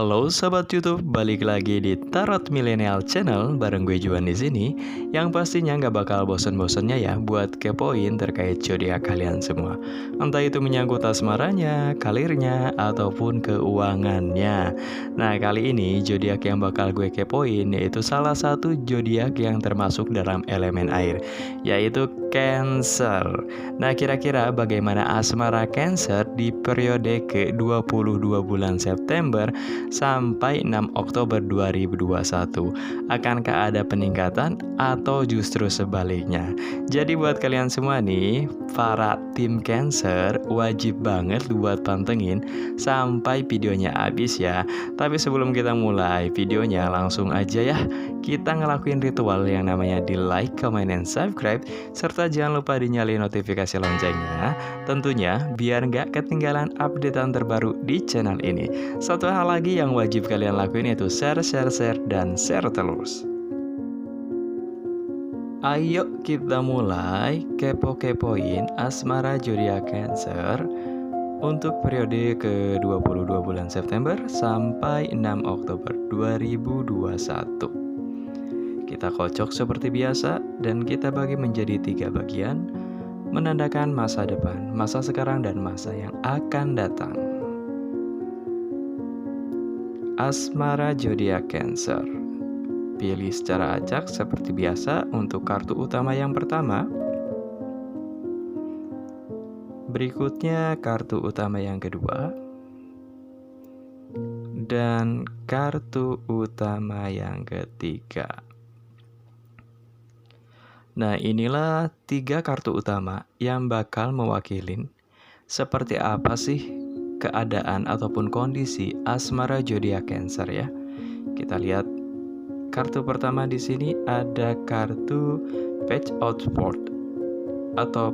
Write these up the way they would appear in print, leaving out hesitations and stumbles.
Halo sobat YouTube, balik lagi di Tarot Millennial Channel bareng gue Juan di sini. Yang pastinya nggak bakal bosen-bosennya ya buat kepoin terkait zodiak kalian semua. Entah itu menyangkut asmaranya, karirnya, ataupun keuangannya. Nah kali ini zodiak yang bakal gue kepoin yaitu salah satu zodiak yang termasuk dalam elemen air, yaitu Cancer. Nah kira-kira bagaimana asmara Cancer di periode ke-22 bulan September sampai 6 Oktober 2021. Akankah ada peningkatan atau justru sebaliknya? Jadi buat kalian semua nih, para tim Cancer wajib banget buat pantengin sampai videonya habis ya. Tapi sebelum kita mulai videonya, langsung aja ya kita ngelakuin ritual yang namanya di like, comment, and subscribe, serta jangan lupa dinyalain notifikasi loncengnya, tentunya biar nggak ketinggalan updatean terbaru di channel ini. Satu hal lagi yang wajib kalian lakuin yaitu share, dan share terus. Ayo kita mulai kepo-kepoin asmara zodiak Cancer untuk periode ke-22 bulan September sampai 6 Oktober 2021. Kita kocok seperti biasa dan kita bagi menjadi 3 bagian, menandakan masa depan, masa sekarang, dan masa yang akan datang. Asmara zodiak Cancer. Pilih secara acak seperti biasa untuk kartu utama yang pertama. Berikutnya kartu utama yang kedua. Dan kartu utama yang ketiga. Nah inilah 3 kartu utama yang bakal mewakilin seperti apa sih keadaan ataupun kondisi asmara zodiak Cancer ya. Kita lihat kartu pertama di sini ada kartu Page of Swords atau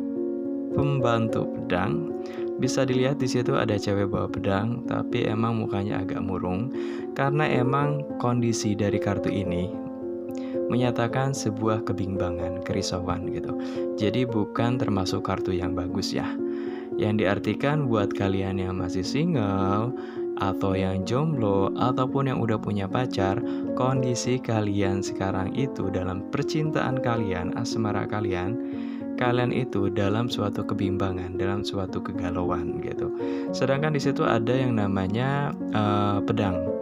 pembantu pedang. Bisa dilihat di situ ada cewek bawa pedang, tapi emang mukanya agak murung karena emang kondisi dari kartu ini menyatakan sebuah kebimbangan, kerisauan gitu. Jadi bukan termasuk kartu yang bagus ya. Yang diartikan buat kalian yang masih single atau yang jomblo ataupun yang udah punya pacar, kondisi kalian sekarang itu dalam percintaan kalian, asmara kalian itu dalam suatu kebimbangan, dalam suatu kegalauan gitu. Sedangkan di situ ada yang namanya pedang.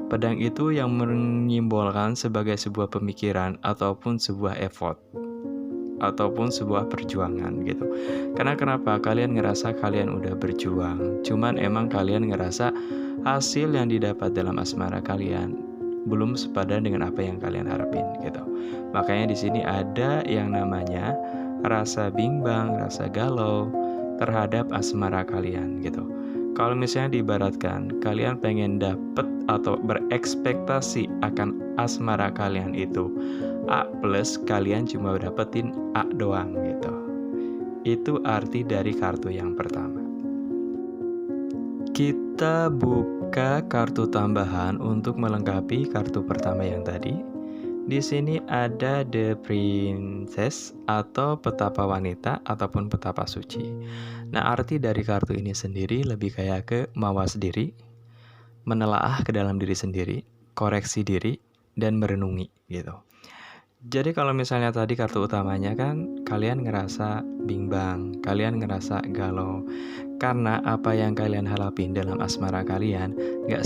Pedang itu yang menyimbolkan sebagai sebuah pemikiran ataupun sebuah effort ataupun sebuah perjuangan gitu. Karena kenapa? Kalian ngerasa kalian udah berjuang, cuman emang kalian ngerasa hasil yang didapat dalam asmara kalian belum sepadan dengan apa yang kalian harapin gitu. Makanya di sini ada yang namanya rasa bimbang, rasa galau terhadap asmara kalian gitu. Kalau misalnya diibaratkan kalian pengen dapet atau berekspektasi akan asmara kalian itu A+, kalian cuma dapetin A doang gitu. Itu arti dari kartu yang pertama. Kita buka kartu tambahan untuk melengkapi kartu pertama yang tadi. Di sini ada The Princess atau petapa wanita ataupun petapa suci. Nah, arti dari kartu ini sendiri lebih kayak ke mawas diri, menelaah ke dalam diri sendiri, koreksi diri, dan merenungi gitu. Jadi kalau misalnya tadi kartu utamanya kan kalian ngerasa bimbang, kalian ngerasa galau karena apa yang kalian harapin dalam asmara kalian gak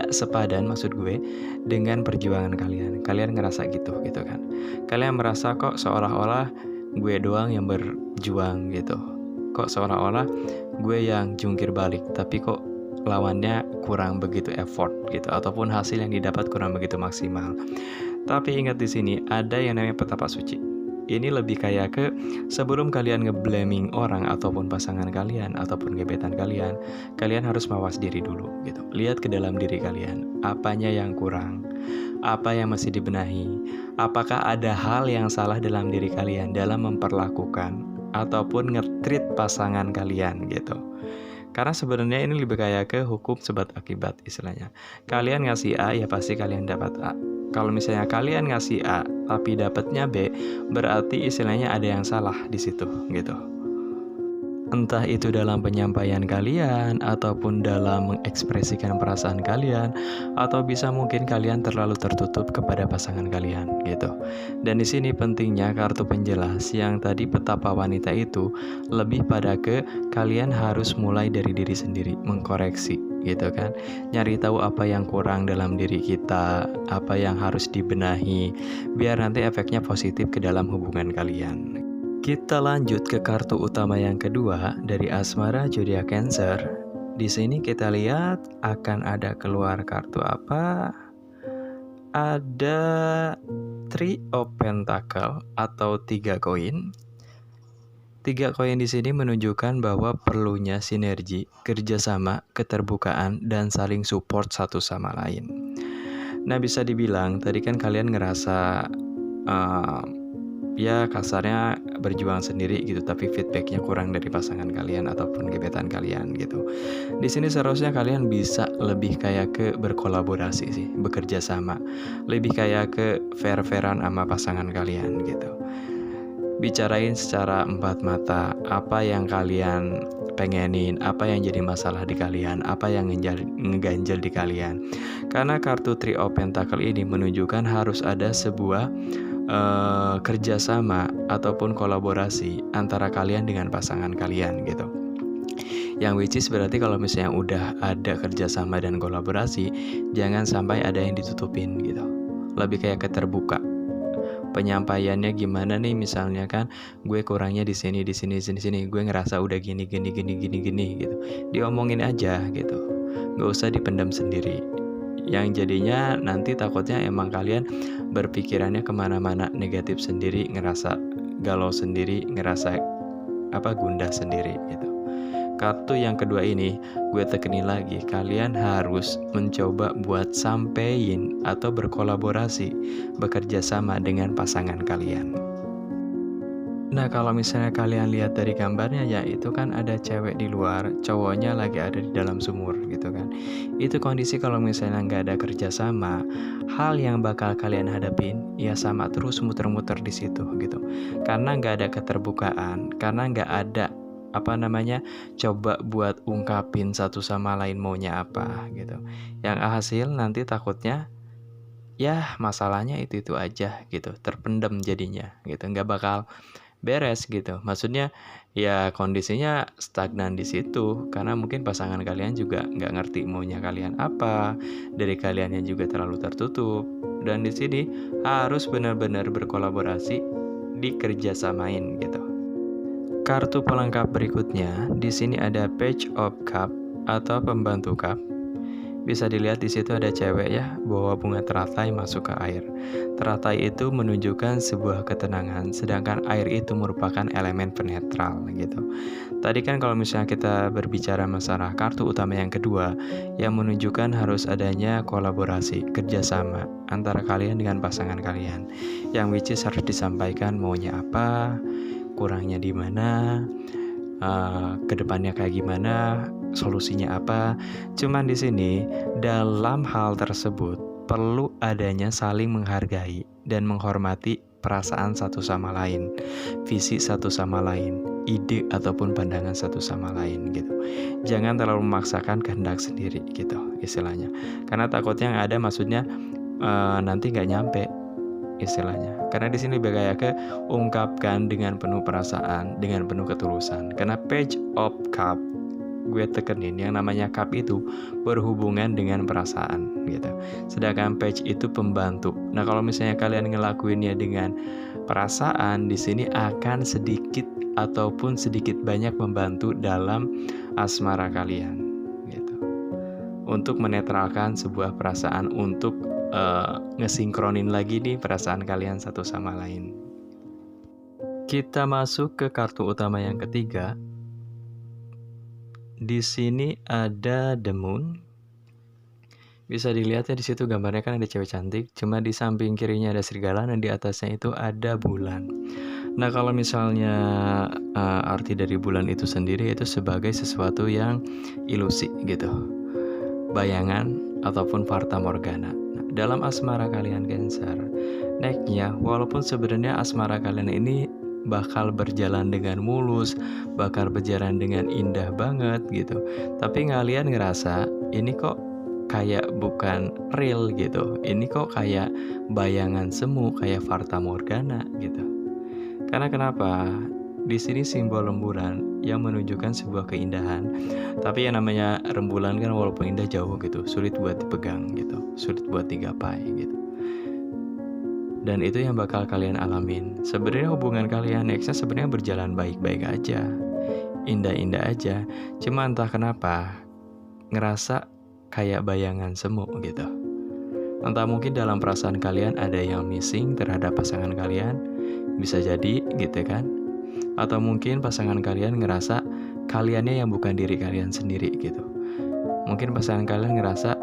sepadan maksud gue dengan perjuangan kalian. Kalian ngerasa gitu kan. Kalian merasa kok seolah-olah gue doang yang berjuang gitu. Kok seolah-olah gue yang jungkir balik, tapi kok lawannya kurang begitu effort gitu, ataupun hasil yang didapat kurang begitu maksimal. Tapi ingat di sini ada yang namanya petapa suci. Ini lebih kayak ke sebelum kalian ngeblaming orang ataupun pasangan kalian ataupun gebetan kalian, kalian harus mawas diri dulu gitu. Lihat ke dalam diri kalian, apanya yang kurang, apa yang masih dibenahi, apakah ada hal yang salah dalam diri kalian dalam memperlakukan ataupun nge-treat pasangan kalian gitu. Karena sebenarnya ini lebih kayak ke hukum sebab akibat istilahnya. Kalian ngasih A ya pasti kalian dapat A. Kalau misalnya kalian ngasih A tapi dapatnya B, berarti istilahnya ada yang salah di situ gitu. Entah itu dalam penyampaian kalian, ataupun dalam mengekspresikan perasaan kalian, atau bisa mungkin kalian terlalu tertutup kepada pasangan kalian, gitu. Dan di sini pentingnya kartu penjelas yang tadi petapa wanita itu lebih pada ke kalian harus mulai dari diri sendiri, mengkoreksi, gitu kan. Nyari tahu apa yang kurang dalam diri kita, apa yang harus dibenahi, biar nanti efeknya positif ke dalam hubungan kalian. Kita lanjut ke kartu utama yang kedua dari asmara zodiak Cancer. Di sini kita lihat akan ada keluar kartu apa? Ada Three of Pentacle atau 3 koin. 3 koin di sini menunjukkan bahwa perlunya sinergi, kerjasama, keterbukaan, dan saling support satu sama lain. Nah, bisa dibilang tadi kan kalian ngerasa ya kasarnya berjuang sendiri gitu, tapi feedbacknya kurang dari pasangan kalian ataupun gebetan kalian gitu. Di sini seharusnya kalian bisa lebih kayak ke berkolaborasi sih, bekerja sama, lebih kayak ke fair-fairan sama pasangan kalian gitu. Bicarain secara empat mata apa yang kalian pengenin, apa yang jadi masalah di kalian, apa yang ngeganjel di kalian. Karena kartu Three of Pentacle ini menunjukkan harus ada sebuah kerjasama ataupun kolaborasi antara kalian dengan pasangan kalian gitu. Yang which is berarti kalau misalnya udah ada kerjasama dan kolaborasi, jangan sampai ada yang ditutupin gitu. Lebih kayak keterbuka. Penyampaiannya gimana nih, misalnya kan gue kurangnya di sini, gue ngerasa udah gini gitu. Diomongin aja gitu. Gak usah dipendam sendiri. Yang jadinya nanti takutnya emang kalian berpikirannya kemana-mana negatif sendiri, ngerasa galau sendiri, ngerasa gundah sendiri gitu. Kartu yang kedua ini gue tekenin lagi, kalian harus mencoba buat sampein atau berkolaborasi, bekerja sama dengan pasangan kalian. Nah, kalau misalnya kalian lihat dari gambarnya ya, itu kan ada cewek di luar, cowoknya lagi ada di dalam sumur gitu kan. Itu kondisi kalau misalnya nggak ada kerjasama, hal yang bakal kalian hadapin ya sama terus muter-muter di situ gitu. Karena nggak ada keterbukaan, karena nggak ada coba buat ungkapin satu sama lain maunya apa gitu. Yang hasil nanti takutnya ya masalahnya itu aja gitu, terpendam jadinya gitu, nggak bakal beres gitu. Maksudnya ya kondisinya stagnan di situ karena mungkin pasangan kalian juga nggak ngerti maunya kalian apa, dari kalian yang juga terlalu tertutup. Dan di sini harus benar-benar berkolaborasi, dikerjasamain gitu. Kartu pelengkap berikutnya di sini ada Page of Cup atau pembantu cup. Bisa dilihat di situ ada cewek ya, bawa bunga teratai masuk ke air. Teratai itu menunjukkan sebuah ketenangan, sedangkan air itu merupakan elemen penetral gitu. Tadi kan kalau misalnya kita berbicara masalah kartu utama yang kedua, yang menunjukkan harus adanya kolaborasi, kerjasama antara kalian dengan pasangan kalian. Yang which is harus disampaikan maunya apa, kurangnya di mana, kedepannya kayak gimana, solusinya apa. Cuman di sini dalam hal tersebut perlu adanya saling menghargai dan menghormati perasaan satu sama lain, visi satu sama lain, ide ataupun pandangan satu sama lain gitu. Jangan terlalu memaksakan kehendak sendiri gitu istilahnya. Karena takutnya yang ada maksudnya nanti nggak nyampe istilahnya. Karena di sini kayak ke ungkapkan dengan penuh perasaan, dengan penuh ketulusan. Karena Page of Cup gue tekenin yang namanya cup itu berhubungan dengan perasaan gitu. Sedangkan page itu pembantu. Nah, kalau misalnya kalian ngelakuinnya dengan perasaan, di sini akan sedikit ataupun sedikit banyak membantu dalam asmara kalian gitu. Untuk menetralkan sebuah perasaan, untuk ngesinkronin lagi nih perasaan kalian satu sama lain. Kita masuk ke kartu utama yang ketiga. Di sini ada The Moon. Bisa dilihat ya di situ gambarnya kan ada cewek cantik, cuma di samping kirinya ada serigala dan di atasnya itu ada bulan. Nah, kalau misalnya arti dari bulan itu sendiri itu sebagai sesuatu yang ilusi gitu. Bayangan ataupun fata morgana. Nah, dalam asmara kalian Cancer, next-nya walaupun sebenarnya asmara kalian ini bakal berjalan dengan mulus, bakal berjalan dengan indah banget gitu. Tapi kalian ngerasa ini kok kayak bukan real gitu. Ini kok kayak bayangan semu, kayak fata morgana gitu. Karena kenapa? Di sini simbol rembulan yang menunjukkan sebuah keindahan. Tapi yang namanya rembulan kan walaupun indah jauh gitu, sulit buat dipegang gitu, sulit buat digapai gitu. Dan itu yang bakal kalian alamin. Sebenarnya hubungan kalian nextnya sebenarnya berjalan baik-baik aja, indah-indah aja. Cuma entah kenapa ngerasa kayak bayangan semu gitu. Entah mungkin dalam perasaan kalian ada yang missing terhadap pasangan kalian, bisa jadi gitu kan. Atau mungkin pasangan kalian ngerasa kaliannya yang bukan diri kalian sendiri gitu. Mungkin pasangan kalian ngerasa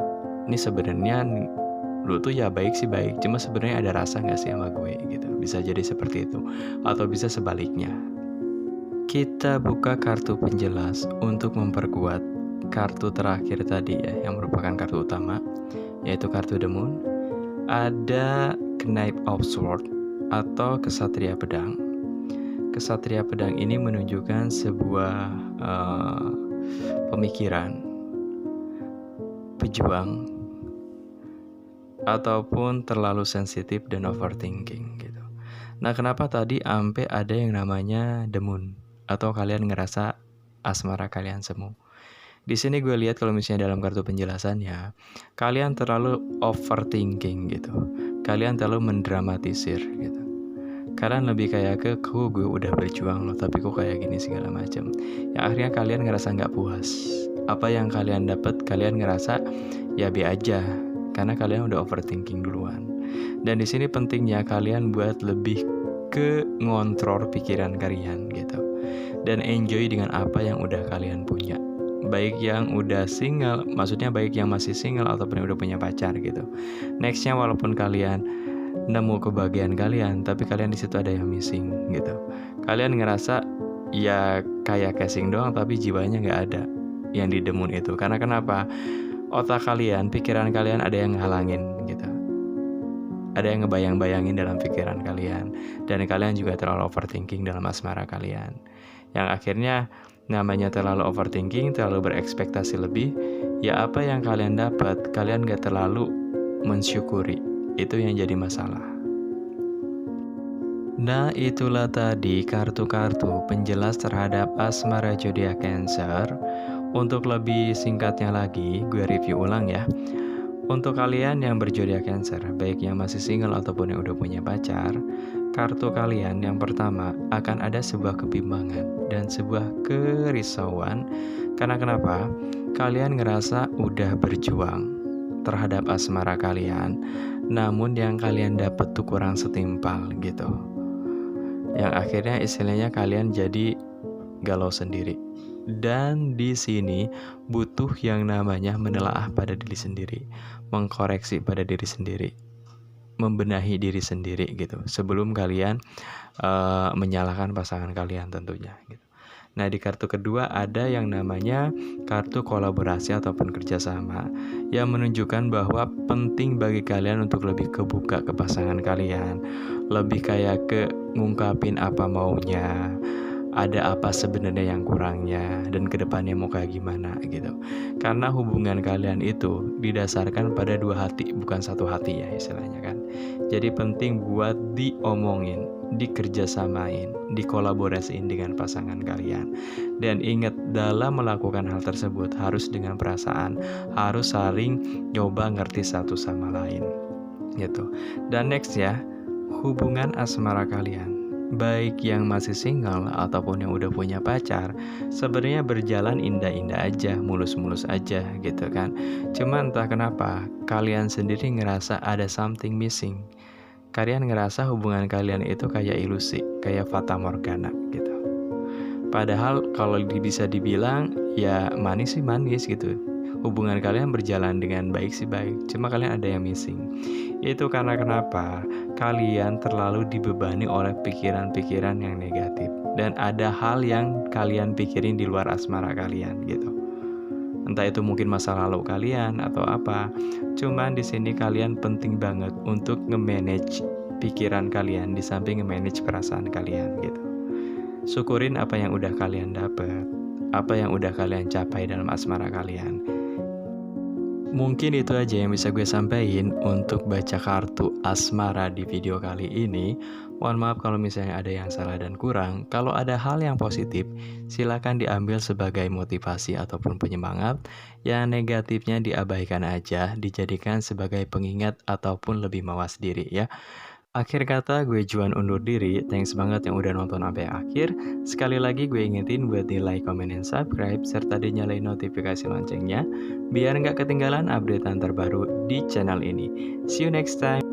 ini sebenarnya lu tuh ya baik sih baik, cuma sebenarnya ada rasa nggak sih sama gue gitu. Bisa jadi seperti itu, atau bisa sebaliknya. Kita buka kartu penjelas untuk memperkuat kartu terakhir tadi ya, yang merupakan kartu utama, yaitu kartu The Moon. Ada Knight of Swords atau kesatria pedang. Kesatria pedang ini menunjukkan sebuah pemikiran, pejuang, ataupun terlalu sensitif dan overthinking gitu. Nah, kenapa tadi ampe ada yang namanya The Moon atau kalian ngerasa asmara kalian semu? Di sini gue lihat kalau misalnya dalam kartu penjelasannya, kalian terlalu overthinking gitu. Kalian terlalu mendramatisir gitu. Kalian lebih kayak gue udah berjuang loh, tapi kok kayak gini segala macam. Yang akhirnya kalian ngerasa nggak puas. Apa yang kalian dapat, kalian ngerasa ya be aja, karena kalian udah overthinking duluan. Dan di sini pentingnya kalian buat lebih ke ngontrol pikiran kalian gitu. Dan enjoy dengan apa yang udah kalian punya. Baik yang udah single, maksudnya baik yang masih single ataupun yang udah punya pacar gitu. Nextnya walaupun kalian nemu kebahagiaan kalian, tapi kalian di situ ada yang missing gitu. Kalian ngerasa ya kayak casing doang, tapi jiwanya nggak ada yang di The Moon itu. Karena kenapa? Otak kalian, pikiran kalian ada yang ngehalangin gitu. Ada yang ngebayang-bayangin dalam pikiran kalian. Dan kalian juga terlalu overthinking dalam asmara kalian. Yang akhirnya namanya terlalu overthinking, terlalu berekspektasi lebih. Ya apa yang kalian dapat, kalian gak terlalu mensyukuri. Itu yang jadi masalah. Nah, itulah tadi kartu-kartu penjelas terhadap asmara zodiak Cancer. Untuk lebih singkatnya lagi, gue review ulang ya. Untuk kalian yang berzodiak Cancer, baik yang masih single ataupun yang udah punya pacar, kartu kalian yang pertama akan ada sebuah kebimbangan dan sebuah kerisauan. Karena kenapa? Kalian ngerasa udah berjuang terhadap asmara kalian, namun yang kalian dapat tuh kurang setimpal gitu. Yang akhirnya istilahnya kalian jadi galau sendiri. Dan di sini butuh yang namanya menelaah pada diri sendiri, mengkoreksi pada diri sendiri, membenahi diri sendiri gitu, sebelum kalian menyalahkan pasangan kalian tentunya gitu. Nah, di kartu kedua ada yang namanya kartu kolaborasi ataupun kerjasama, yang menunjukkan bahwa penting bagi kalian untuk lebih kebuka ke pasangan kalian, lebih kayak ke ngungkapin apa maunya, ada apa sebenarnya yang kurangnya, dan kedepannya mau kayak gimana gitu. Karena hubungan kalian itu didasarkan pada dua hati, bukan satu hati ya istilahnya kan. Jadi penting buat diomongin, dikerjasamain, dikolaborasiin dengan pasangan kalian. Dan ingat, dalam melakukan hal tersebut harus dengan perasaan, harus saling nyoba ngerti satu sama lain gitu. Dan next ya, hubungan asmara kalian, baik yang masih single ataupun yang udah punya pacar, sebenarnya berjalan indah-indah aja, mulus-mulus aja gitu kan. Cuma entah kenapa kalian sendiri ngerasa ada something missing. Kalian ngerasa hubungan kalian itu kayak ilusi, kayak fata morgana gitu. Padahal kalau bisa dibilang ya manis sih manis gitu. Hubungan kalian berjalan dengan baik sih baik, cuma kalian ada yang missing. Itu karena kenapa? Kalian terlalu dibebani oleh pikiran-pikiran yang negatif. Dan ada hal yang kalian pikirin di luar asmara kalian gitu. Entah itu mungkin masa lalu kalian atau apa. Cuman di sini kalian penting banget untuk nge-manage pikiran kalian di samping nge-manage perasaan kalian gitu. Syukurin apa yang udah kalian dapet, apa yang udah kalian capai dalam asmara kalian. Mungkin itu aja yang bisa gue sampaikan untuk baca kartu asmara di video kali ini. Mohon maaf kalau misalnya ada yang salah dan kurang. Kalau ada hal yang positif, silakan diambil sebagai motivasi ataupun penyemangat. Yang negatifnya diabaikan aja, dijadikan sebagai pengingat ataupun lebih mawas diri ya. Akhir kata gue Juan undur diri. Thanks banget yang udah nonton sampai akhir. Sekali lagi gue ingetin buat di like, comment, dan subscribe serta dinyalain notifikasi loncengnya biar nggak ketinggalan updatean terbaru di channel ini. See you next time.